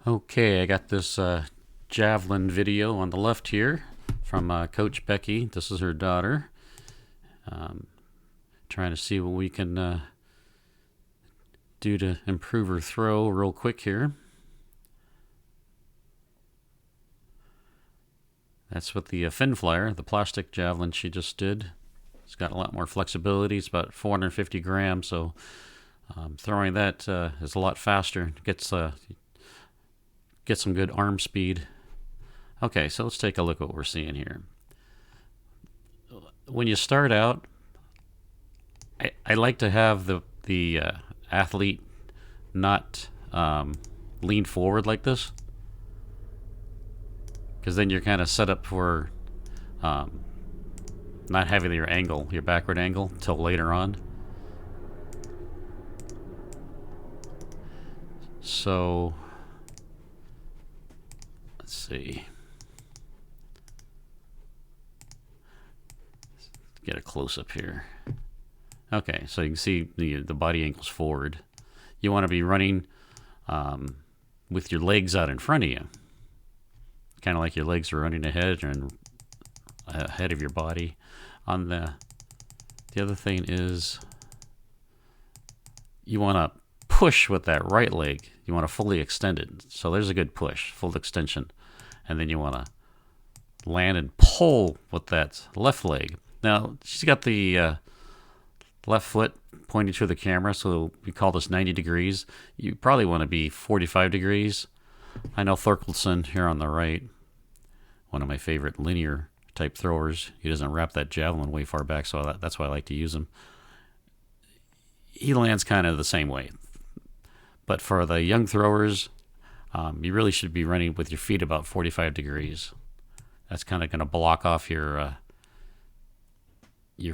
Okay, I got this Javelin video on the left here from Coach Becky. This is her daughter. Trying to see what we can do to improve her throw real quick here. That's with the fin flyer, the plastic javelin she just did. It's got a lot more flexibility. It's about 450 grams, so throwing that is a lot faster. Gets some good arm speed. Okay, so let's take a look at what we're seeing here. When you start out, I like to have the athlete not lean forward like this, because then you're kind of set up for not having your backward angle till later on. So let's see. Let's get a close up here. Okay, so you can see the body angle's forward. You want to be running with your legs out in front of you, kind of like your legs are running ahead and ahead of your body. On the other thing is you want to push with that right leg. You want to fully extend it. So there's a good push, full extension, and then you want to land and pull with that left leg. Now she's got the left foot pointing to the camera, so we call this 90 degrees. You probably want to be 45 degrees. I know Thorkelson here on the right, one of my favorite linear type throwers. He doesn't wrap that javelin way far back, so that's why I like to use him. He lands kind of the same way. But for the young throwers, you really should be running with your feet about 45 degrees. That's kind of going to block off your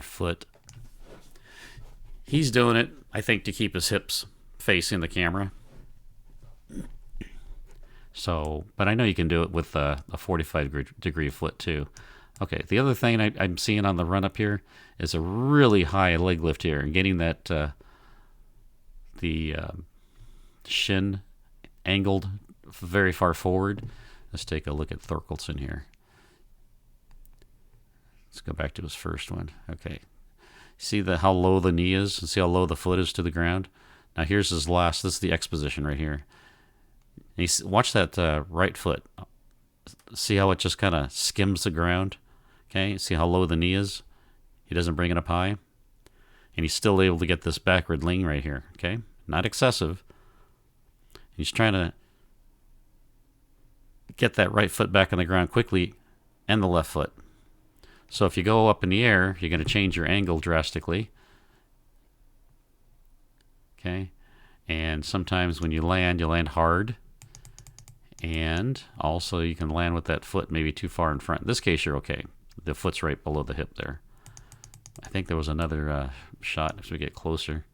foot. He's doing it, I think, to keep his hips facing the camera. So, but I know you can do it with a 45 degree foot too. Okay, the other thing I'm seeing on the run up here is a really high leg lift here, and getting that the shin angled very far forward. Let's take a look at Thorkelson here. Let's go back to his first one. Okay. See how low the knee is, and see how low the foot is to the ground. Now here's his last. This is the X position right here. Watch that right foot. See how it just kind of skims the ground. Okay, see how low the knee is. He doesn't bring it up high, and he's still able to get this backward lean right here. Okay, not excessive. He's trying to get that right foot back on the ground quickly, and the left foot. So if you go up in the air, you're going to change your angle drastically. Okay, and sometimes when you land hard. And also you can land with that foot maybe too far in front. In this case, you're okay. The foot's right below the hip there. I think there was another shot as we get closer.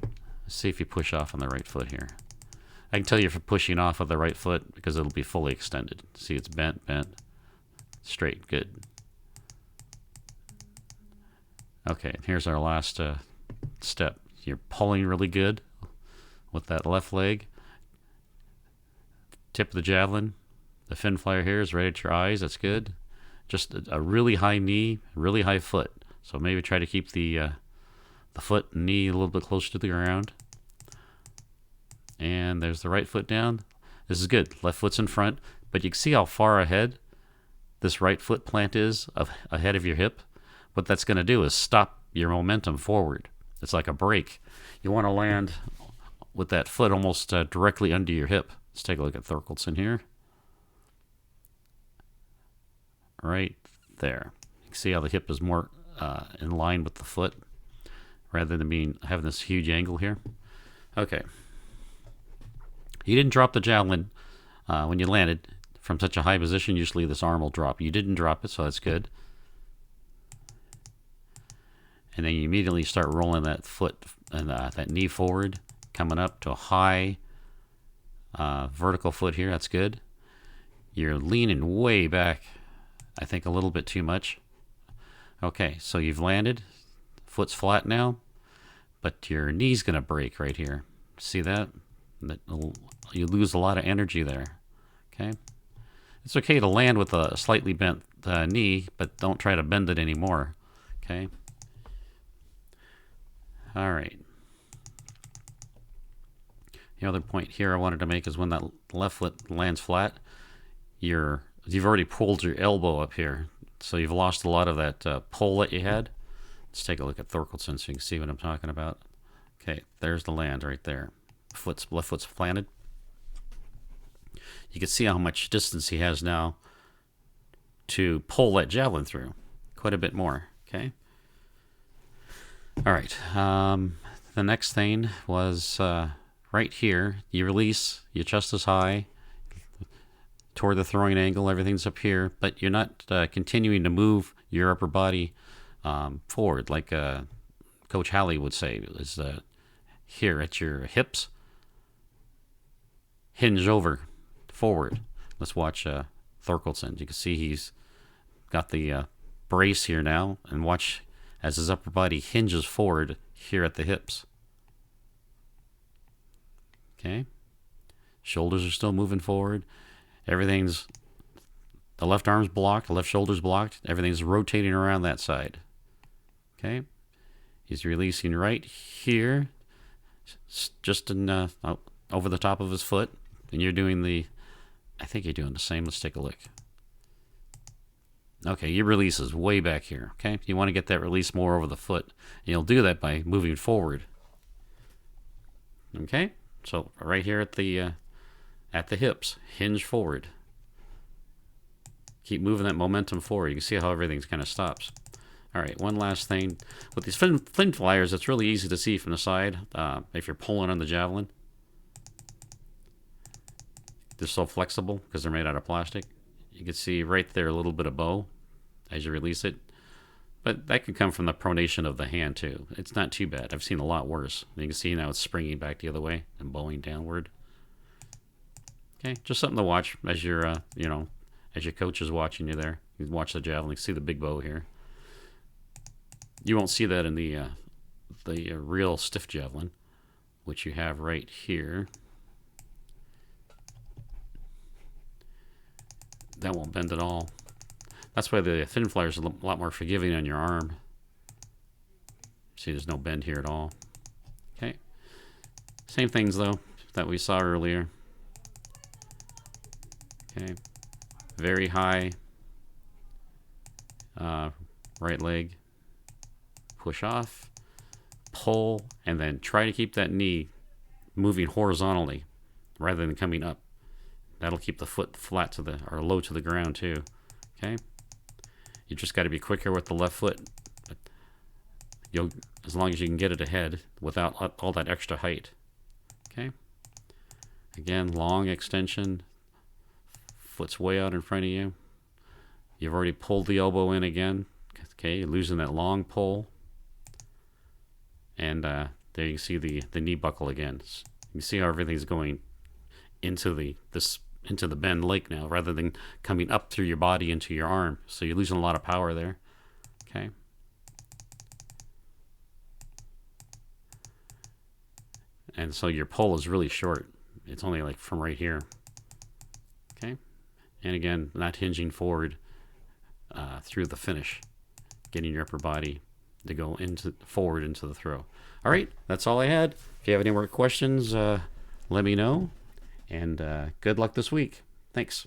Let's see if you push off on the right foot here. I can tell you if you're pushing off of the right foot because it'll be fully extended. See, it's bent, straight, good. Okay, here's our last step. You're pulling really good with that left leg. Tip of the javelin. The fin flyer here is right at your eyes. That's good. Just a really high knee, really high foot. So maybe try to keep the foot and knee a little bit closer to the ground. And there's the right foot down. This is good. Left foot's in front, but you can see how far ahead this right foot plant is ahead of your hip. What that's going to do is stop your momentum forward. It's like a brake. You want to land with that foot almost directly under your hip. Let's take a look at Thorkelson here. Right there. You can see how the hip is more in line with the foot rather than having this huge angle here. Okay. You didn't drop the javelin when you landed from such a high position. Usually this arm will drop. You didn't drop it, so that's good. And then you immediately start rolling that foot and that knee forward, coming up to a high vertical foot here. That's good. You're leaning way back, I think a little bit too much. Okay, so you've landed. Foot's flat now, but your knee's going to break right here. See that? You lose a lot of energy there. Okay, it's okay to land with a slightly bent knee, but don't try to bend it anymore. Okay. All right. The other point here I wanted to make is when that left foot lands flat, you've already pulled your elbow up here, so you've lost a lot of that pull that you had. Let's take a look at Thorkelson so you can see what I'm talking about. Okay, there's the land right there. Left foot's planted. You can see how much distance he has now to pull that javelin through. Quite a bit more. Okay. All right. The next thing was right here. You release. Your chest is high toward the throwing angle. Everything's up here, but you're not continuing to move your upper body forward like Coach Halley would say. Is here at your hips. Hinge over forward. Let's watch Thorkelson. You can see he's got the brace here now, and watch as his upper body hinges forward here at the hips. Okay. Shoulders are still moving forward. The left arm's blocked, the left shoulder's blocked. Everything's rotating around that side. Okay. He's releasing right here, just over the top of his foot. And you're doing I think you're doing the same. Let's take a look. Okay, your release is way back here. Okay, you want to get that release more over the foot. And you'll do that by moving forward. Okay, so right here at the hips, hinge forward. Keep moving that momentum forward. You can see how everything kind of stops. All right, one last thing. With these fin flyers, it's really easy to see from the side if you're pulling on the javelin. They're so flexible because they're made out of plastic. You can see right there a little bit of bow as you release it. But that could come from the pronation of the hand too. It's not too bad. I've seen a lot worse. You can see now it's springing back the other way and bowing downward. Okay, just something to watch as your as your coach is watching you there. You watch the javelin. You see the big bow here. You won't see that in the real stiff javelin, which you have right here. That won't bend at all. That's why the thin flyer is a lot more forgiving on your arm. See, there's no bend here at all. Okay. Same things, though, that we saw earlier. Okay. Very high. Right leg. Push off. Pull. And then try to keep that knee moving horizontally rather than coming up. That'll keep the foot flat or low to the ground too. Okay. You just got to be quicker with the left foot. As long as you can get it ahead without all that extra height. Okay. Again, long extension. Foot's way out in front of you. You've already pulled the elbow in again. Okay, you're losing that long pull. And there you can see the knee buckle again. You can see how everything's going into the bend lake now, rather than coming up through your body into your arm. So you're losing a lot of power there. Okay. And so your pull is really short. It's only like from right here. Okay. And again, not hinging forward through the finish, getting your upper body to go forward into the throw. All right, that's all I had. If you have any more questions, let me know. And good luck this week. Thanks.